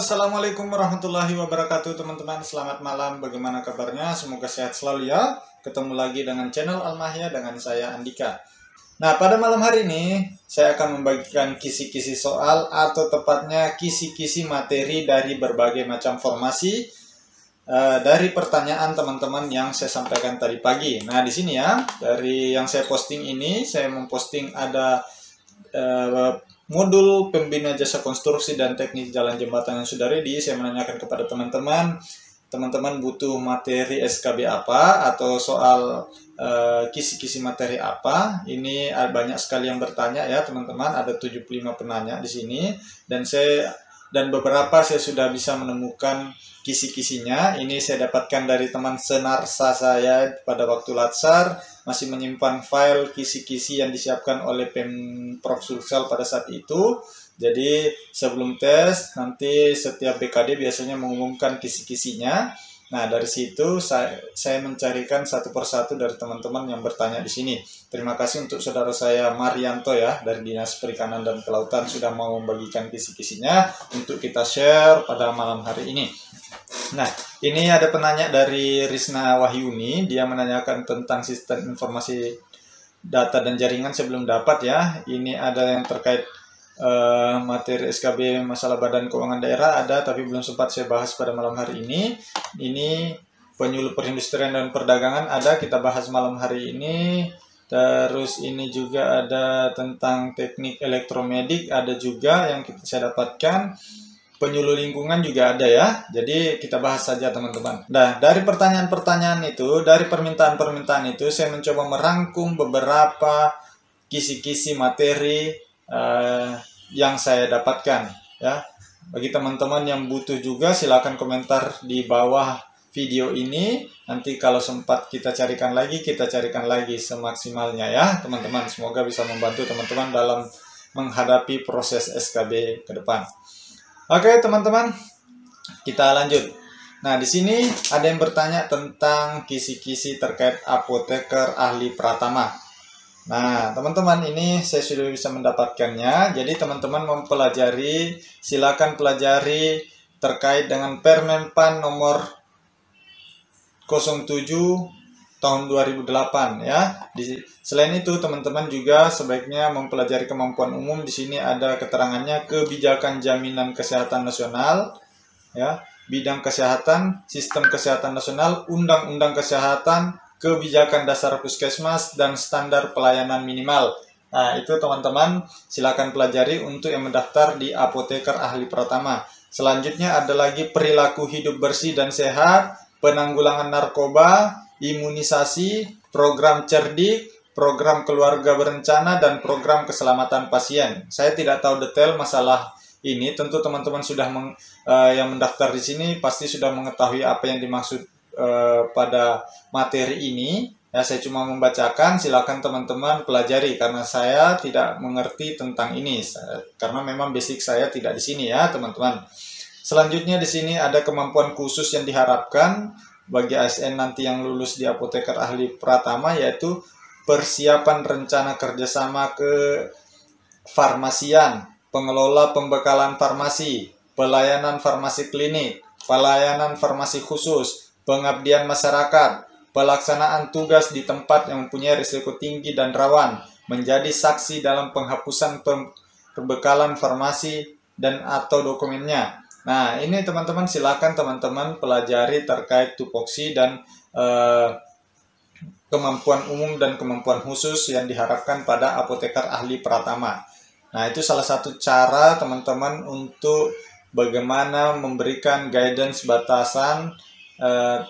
Assalamualaikum warahmatullahi wabarakatuh teman-teman. Selamat malam, bagaimana kabarnya? Semoga sehat selalu ya. Ketemu lagi dengan channel Almahya dengan saya Andika. Nah, pada malam hari ini saya akan membagikan kisi-kisi soal atau tepatnya kisi-kisi materi dari berbagai macam formasi dari pertanyaan teman-teman yang saya sampaikan tadi pagi. Nah, di sini ya, dari yang saya posting ini, saya memposting ada modul pembina jasa konstruksi dan teknik jalan jembatan yang sudah ready. Saya menanyakan kepada teman-teman butuh materi SKB apa atau soal kisi-kisi materi apa. Ini banyak sekali yang bertanya ya teman-teman, ada 75 penanya di sini, dan beberapa saya sudah bisa menemukan kisi-kisinya. Ini saya dapatkan dari teman senarsa saya pada waktu latsar, masih menyimpan file kisi-kisi yang disiapkan oleh Pemprov Sulsel pada saat itu. Jadi sebelum tes, nanti setiap BKD biasanya mengumumkan kisi-kisinya. Nah, dari situ saya mencarikan satu persatu dari teman-teman yang bertanya di sini. Terima kasih untuk saudara saya Marianto ya, dari Dinas Perikanan dan Kelautan sudah mau membagikan kisi-kisinya untuk kita share pada malam hari ini. Nah, ini ada penanya dari Risna Wahyuni. Dia menanyakan tentang sistem informasi data dan jaringan. Saya belum dapat ya. Ini ada yang terkait materi SKB masalah Badan Keuangan Daerah ada, tapi belum sempat saya bahas pada malam hari ini. Ini penyuluh perindustrian dan perdagangan ada, kita bahas malam hari ini. Terus ini juga ada tentang teknik elektromedik ada juga yang saya dapatkan. Penyuluh lingkungan juga ada ya. Jadi kita bahas saja teman-teman. Nah, dari pertanyaan-pertanyaan itu, dari permintaan-permintaan itu, saya mencoba merangkum beberapa kisi-kisi materi yang saya dapatkan ya. Bagi teman-teman yang butuh juga silakan komentar di bawah video ini. Nanti kalau sempat kita carikan lagi semaksimalnya ya teman-teman. Semoga bisa membantu teman-teman dalam menghadapi proses SKB ke depan. Oke teman-teman, kita lanjut. Nah, di sini ada yang bertanya tentang kisi-kisi terkait apoteker ahli pratama. Nah, teman-teman, ini saya sudah bisa mendapatkannya. Jadi teman-teman mempelajari, silakan pelajari terkait dengan Permenpan nomor 07 tahun 2008 ya. Selain itu teman-teman juga sebaiknya mempelajari kemampuan umum. Di sini ada keterangannya kebijakan jaminan kesehatan nasional ya, bidang kesehatan, sistem kesehatan nasional, undang-undang kesehatan, kebijakan dasar puskesmas, dan standar pelayanan minimal. Nah, itu teman-teman silakan pelajari untuk yang mendaftar di apoteker ahli pratama. Selanjutnya ada lagi perilaku hidup bersih dan sehat, penanggulangan narkoba, imunisasi, program cerdik, program keluarga berencana, dan program keselamatan pasien. Saya tidak tahu detail masalah ini, tentu teman-teman sudah yang mendaftar di sini pasti sudah mengetahui apa yang dimaksud pada materi ini ya. Saya cuma membacakan, silakan teman-teman pelajari karena saya tidak mengerti tentang ini karena memang basic saya tidak di sini ya teman-teman. Selanjutnya di sini ada kemampuan khusus yang diharapkan bagi ASN nanti yang lulus di apoteker ahli pratama, yaitu persiapan rencana kerjasama ke farmasian, pengelola pembekalan farmasi, pelayanan farmasi klinik, pelayanan farmasi khusus, pengabdian masyarakat, pelaksanaan tugas di tempat yang mempunyai risiko tinggi dan rawan, menjadi saksi dalam penghapusan perbekalan farmasi dan atau dokumennya. Nah, ini teman-teman silakan teman-teman pelajari terkait tupoksi dan kemampuan umum dan kemampuan khusus yang diharapkan pada apoteker ahli pratama. Nah, itu salah satu cara teman-teman untuk bagaimana memberikan guidance batasan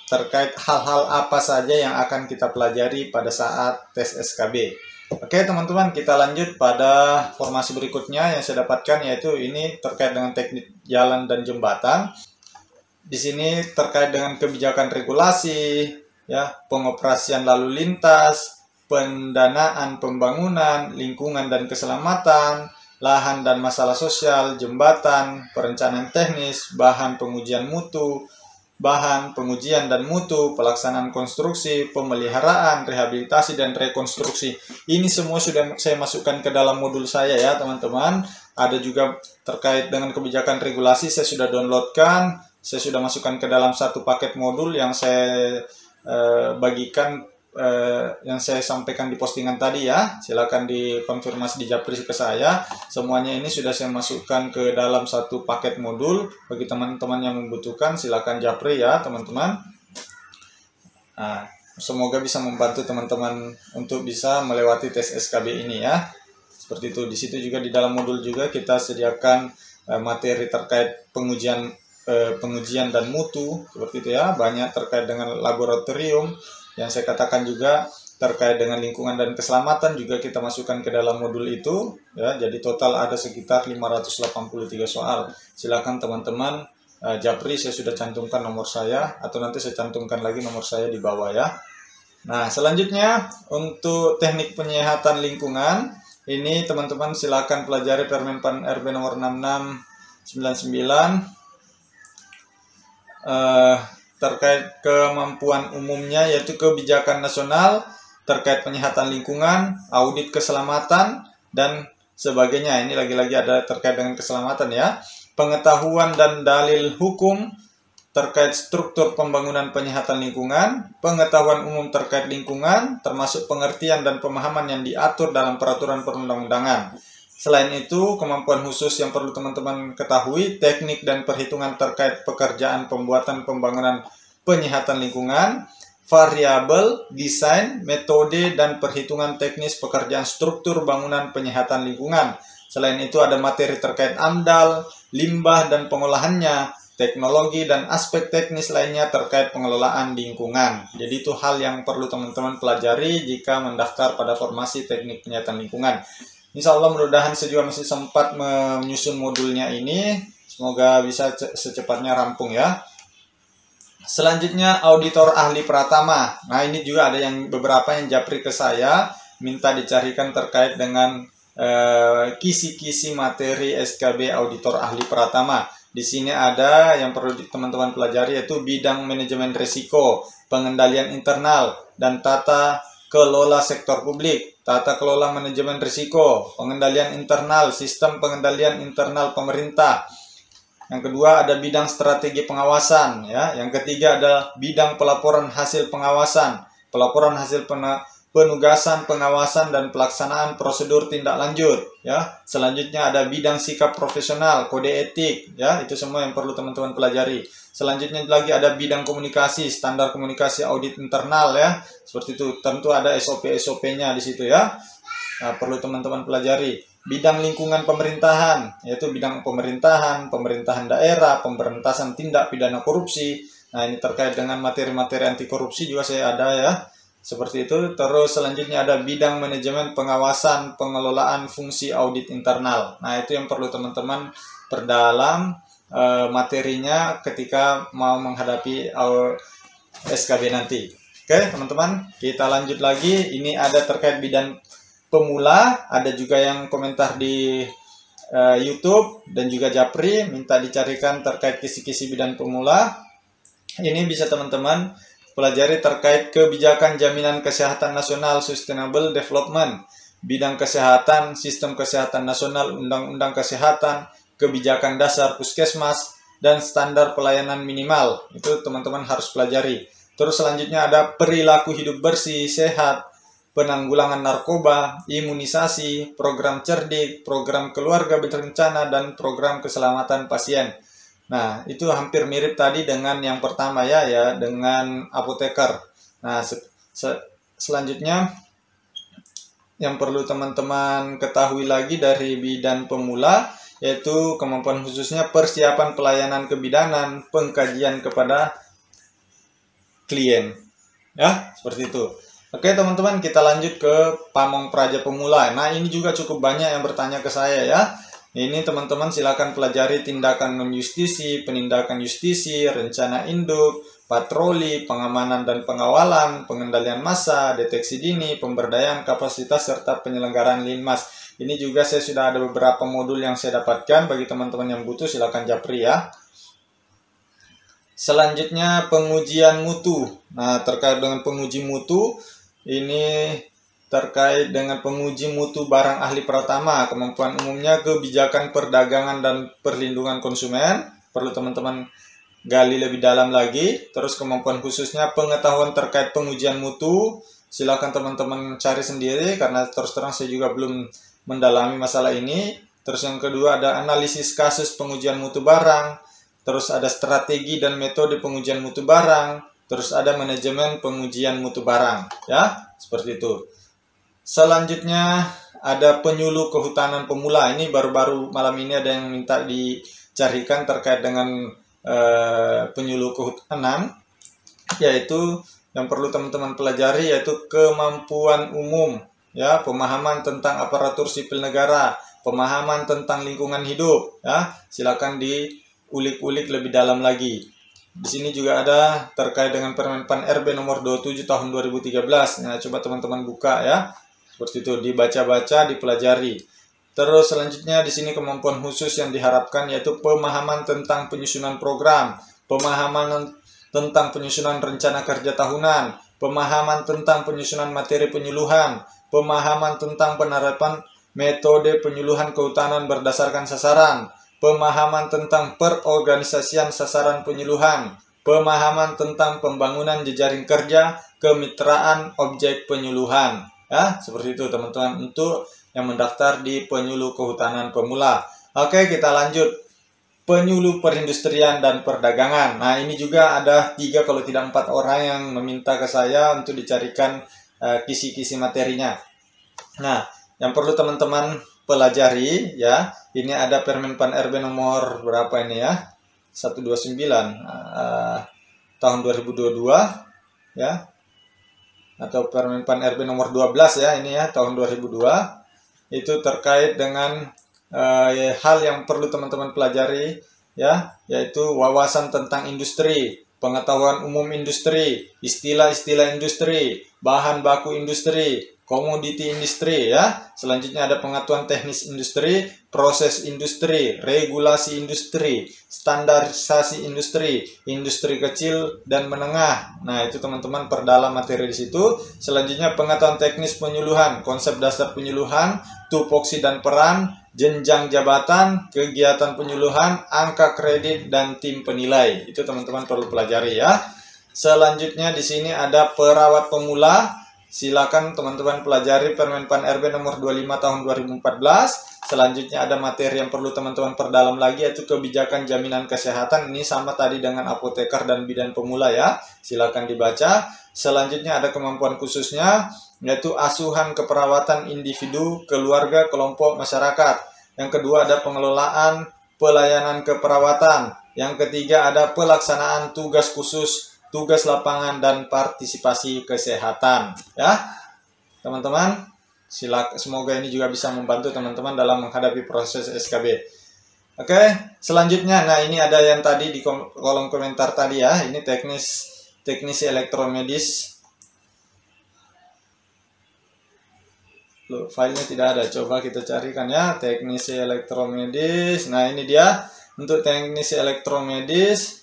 terkait hal-hal apa saja yang akan kita pelajari pada saat tes SKB. Oke teman-teman, kita lanjut pada formasi berikutnya yang saya dapatkan, yaitu ini terkait dengan teknik jalan dan jembatan. Di sini terkait dengan kebijakan regulasi, ya, pengoperasian lalu lintas, pendanaan pembangunan, lingkungan dan keselamatan, lahan dan masalah sosial, jembatan, perencanaan teknis, bahan pengujian mutu, bahan, pengujian dan mutu, pelaksanaan konstruksi, pemeliharaan, rehabilitasi dan rekonstruksi. Ini semua sudah saya masukkan ke dalam modul saya ya teman-teman. Ada juga terkait dengan kebijakan regulasi, saya sudah downloadkan, saya sudah masukkan ke dalam satu paket modul yang saya bagikan, yang saya sampaikan di postingan tadi ya. Silakan dikonfirmasi di Japri ke saya. Semuanya ini sudah saya masukkan ke dalam satu paket modul. Bagi teman-teman yang membutuhkan silakan Japri ya teman-teman. Nah, semoga bisa membantu teman-teman untuk bisa melewati tes SKB ini ya. Seperti itu. Di situ juga di dalam modul juga kita sediakan materi terkait pengujian dan mutu seperti itu ya. Banyak terkait dengan laboratorium. Yang saya katakan juga terkait dengan lingkungan dan keselamatan juga kita masukkan ke dalam modul itu ya. Jadi total ada sekitar 583 soal. Silakan teman-teman Japri, saya sudah cantumkan nomor saya, atau nanti saya cantumkan lagi nomor saya di bawah ya. Nah, selanjutnya untuk teknik penyehatan lingkungan ini teman-teman silakan pelajari Permen-Pan RB nomor 6699 terkait kemampuan umumnya, yaitu kebijakan nasional terkait penyehatan lingkungan, audit keselamatan, dan sebagainya. Ini lagi-lagi ada terkait dengan keselamatan ya. Pengetahuan dan dalil hukum terkait struktur pembangunan penyehatan lingkungan, pengetahuan umum terkait lingkungan, termasuk pengertian dan pemahaman yang diatur dalam peraturan perundang-undangan. Selain itu, kemampuan khusus yang perlu teman-teman ketahui, teknik dan perhitungan terkait pekerjaan pembuatan pembangunan penyehatan lingkungan, variabel, desain, metode, dan perhitungan teknis pekerjaan struktur bangunan penyehatan lingkungan. Selain itu ada materi terkait AMDAL, limbah dan pengolahannya, teknologi, dan aspek teknis lainnya terkait pengelolaan lingkungan. Jadi itu hal yang perlu teman-teman pelajari jika mendaftar pada formasi teknik penyehatan lingkungan. Insya Allah mudah-mudahan saya juga masih sempat menyusun modulnya ini. Semoga bisa secepatnya rampung ya. Selanjutnya auditor ahli pratama. Nah ini juga ada yang beberapa yang Japri ke saya minta dicarikan terkait dengan kisi-kisi materi SKB auditor ahli pratama. Di sini ada yang perlu teman-teman pelajari, yaitu bidang manajemen risiko, pengendalian internal, dan tata kelola sektor publik, tata kelola manajemen risiko, pengendalian internal, sistem pengendalian internal pemerintah. Yang kedua ada bidang strategi pengawasan ya. Yang ketiga adalah bidang pelaporan hasil pengawasan, pelaporan hasil penugasan, pengawasan, dan pelaksanaan prosedur tindak lanjut ya. Selanjutnya ada bidang sikap profesional, kode etik ya. Itu semua yang perlu teman-teman pelajari. Selanjutnya lagi ada bidang komunikasi, standar komunikasi audit internal ya. Seperti itu. Tentu ada SOP-nya di situ ya. Nah, perlu teman-teman pelajari. Bidang lingkungan pemerintahan, yaitu bidang pemerintahan daerah, pemberantasan tindak pidana korupsi. Nah, ini terkait dengan materi-materi anti korupsi juga saya ada ya. Seperti itu. Terus selanjutnya ada bidang manajemen pengawasan pengelolaan fungsi audit internal. Nah, itu yang perlu teman-teman perdalam materinya ketika mau menghadapi SKB nanti. Oke, teman-teman, kita lanjut lagi. Ini ada terkait bidang pemula, ada juga yang komentar di YouTube dan juga Japri minta dicarikan terkait kisi-kisi bidang pemula. Ini bisa teman-teman pelajari terkait kebijakan jaminan kesehatan nasional sustainable development, bidang kesehatan, sistem kesehatan nasional, undang-undang kesehatan, kebijakan dasar puskesmas, dan standar pelayanan minimal. Itu teman-teman harus pelajari. Terus selanjutnya ada perilaku hidup bersih, sehat, penanggulangan narkoba, imunisasi, program cerdik, program keluarga berencana, dan program keselamatan pasien. Nah, itu hampir mirip tadi dengan yang pertama ya dengan apoteker. Nah, selanjutnya yang perlu teman-teman ketahui lagi dari bidang pemula, yaitu kemampuan khususnya persiapan pelayanan kebidanan, pengkajian kepada klien. Ya, seperti itu. Oke teman-teman, kita lanjut ke pamong praja pemula. Nah, ini juga cukup banyak yang bertanya ke saya ya. Ini teman-teman silakan pelajari tindakan non-justisi, penindakan justisi, rencana induk, patroli, pengamanan dan pengawalan, pengendalian massa, deteksi dini, pemberdayaan kapasitas, serta penyelenggaraan linmas. Ini juga saya sudah ada beberapa modul yang saya dapatkan. Bagi teman-teman yang butuh silakan Japri ya. Selanjutnya pengujian mutu. Nah, terkait dengan penguji mutu, ini terkait dengan penguji mutu barang ahli pratama, kemampuan umumnya, kebijakan perdagangan dan perlindungan konsumen. Perlu teman-teman gali lebih dalam lagi. Terus kemampuan khususnya pengetahuan terkait pengujian mutu. Silakan teman-teman cari sendiri karena terus terang saya juga belum mendalami masalah ini. Terus yang kedua ada analisis kasus pengujian mutu barang. Terus ada strategi dan metode pengujian mutu barang. Terus ada manajemen pengujian mutu barang. Ya, seperti itu. Selanjutnya ada penyuluh kehutanan pemula. Ini baru-baru malam ini ada yang minta dicarikan terkait dengan penyuluh kehutanan. Yaitu yang perlu teman-teman pelajari yaitu kemampuan umum. Ya, pemahaman tentang aparatur sipil negara. Pemahaman tentang lingkungan hidup. Ya, silakan ulik-ulik lebih dalam lagi. Di sini juga ada terkait dengan Permenpan RB nomor 27 tahun 2013. Nah, coba teman-teman buka ya. Seperti itu, dibaca-baca, dipelajari. Terus selanjutnya di sini kemampuan khusus yang diharapkan yaitu pemahaman tentang penyusunan program, pemahaman tentang penyusunan rencana kerja tahunan, pemahaman tentang penyusunan materi penyuluhan, pemahaman tentang penerapan metode penyuluhan kehutanan berdasarkan sasaran, pemahaman tentang perorganisasian sasaran penyuluhan, pemahaman tentang pembangunan jejaring kerja, kemitraan objek penyuluhan. Ya, seperti itu teman-teman untuk yang mendaftar di penyuluh kehutanan pemula. Oke, kita lanjut. Penyuluh perindustrian dan perdagangan. Nah, ini juga ada 3 kalau tidak 4 orang yang meminta ke saya untuk dicarikan kisi-kisi materinya. Nah, yang perlu teman-teman pelajari ya, ini ada Permenpan RB nomor berapa ini ya? 129 tahun 2022 ya. Atau Permenpan RB nomor 12 ya, ini ya tahun 2002. Itu terkait dengan hal yang perlu teman-teman pelajari ya, yaitu wawasan tentang industri, pengetahuan umum industri, istilah-istilah industri, bahan baku industri, komoditi industri ya. Selanjutnya ada pengetahuan teknis industri, proses industri, regulasi industri, standarisasi industri, industri kecil dan menengah. Nah, itu teman-teman perdalam materi di situ. Selanjutnya pengetahuan teknis penyuluhan, konsep dasar penyuluhan, tupoksi dan peran, jenjang jabatan, kegiatan penyuluhan, angka kredit dan tim penilai. Itu teman-teman perlu pelajari ya. Selanjutnya di sini ada perawat pemula. Silakan teman-teman pelajari Permenpan RB nomor 25 tahun 2014. Selanjutnya ada materi yang perlu teman-teman perdalam lagi yaitu kebijakan jaminan kesehatan. Ini sama tadi dengan apoteker dan bidan pemula ya. Silakan dibaca. Selanjutnya ada kemampuan khususnya yaitu asuhan keperawatan individu, keluarga, kelompok, masyarakat. Yang kedua ada pengelolaan pelayanan keperawatan. Yang ketiga ada pelaksanaan tugas khusus, tugas lapangan dan partisipasi kesehatan ya teman-teman. Semoga ini juga bisa membantu teman-teman dalam menghadapi proses SKB. Oke, selanjutnya nah ini ada yang tadi di kolom komentar tadi ya, ini teknisi elektromedis. Loh, filenya tidak ada, coba kita carikan ya, teknisi elektromedis. Nah ini dia untuk teknisi elektromedis.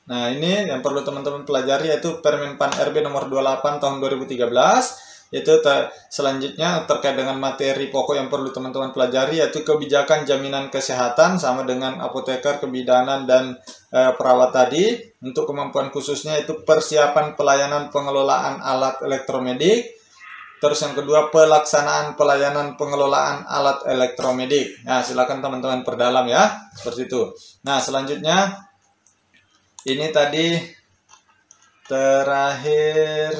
Nah, ini yang perlu teman-teman pelajari yaitu Permenpan RB nomor 28 tahun 2013. Itu selanjutnya terkait dengan materi pokok yang perlu teman-teman pelajari yaitu kebijakan jaminan kesehatan sama dengan apoteker, kebidanan dan perawat tadi. Untuk kemampuan khususnya itu persiapan pelayanan pengelolaan alat elektromedik. Terus yang kedua pelaksanaan pelayanan pengelolaan alat elektromedik. Nah, silakan teman-teman perdalam ya, seperti itu. Nah, selanjutnya ini tadi terakhir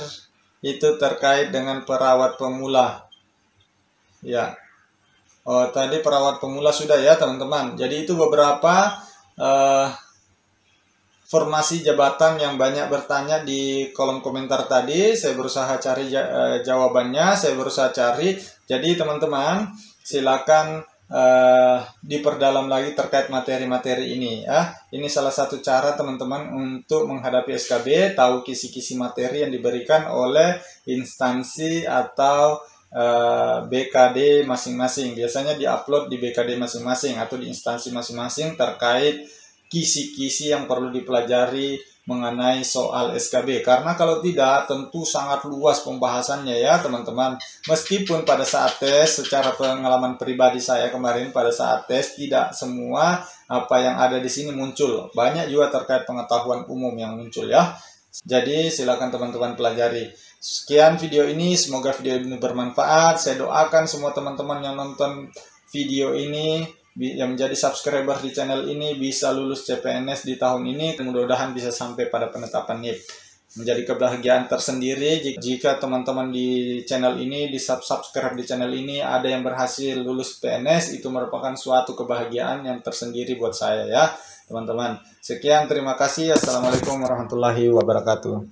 itu terkait dengan perawat pemula. Ya. Oh, tadi perawat pemula sudah ya, teman-teman. Jadi itu beberapa formasi jabatan yang banyak bertanya di kolom komentar tadi. Saya berusaha cari jawabannya, saya berusaha cari. Jadi teman-teman, silakan diperdalam lagi terkait materi-materi ini ya. Ini salah satu cara teman-teman untuk menghadapi SKB, tahu kisi-kisi materi yang diberikan oleh instansi atau BKD masing-masing. Biasanya diupload di BKD masing-masing atau di instansi masing-masing terkait kisi-kisi yang perlu dipelajari mengenai soal SKB. Karena kalau tidak, tentu sangat luas pembahasannya ya teman-teman. Meskipun pada saat tes, secara pengalaman pribadi saya kemarin pada saat tes, tidak semua apa yang ada di sini muncul. Banyak juga terkait pengetahuan umum yang muncul ya. Jadi silakan teman-teman pelajari. Sekian video ini, semoga video ini bermanfaat. Saya doakan semua teman-teman yang nonton video ini, yang menjadi subscriber di channel ini, bisa lulus CPNS di tahun ini. Mudah-mudahan bisa sampai pada penetapan NIP. Menjadi kebahagiaan tersendiri jika teman-teman di channel ini, di subscribe di channel ini, ada yang berhasil lulus PNS. Itu merupakan suatu kebahagiaan yang tersendiri buat saya ya teman-teman. Sekian, terima kasih. Assalamualaikum warahmatullahi wabarakatuh.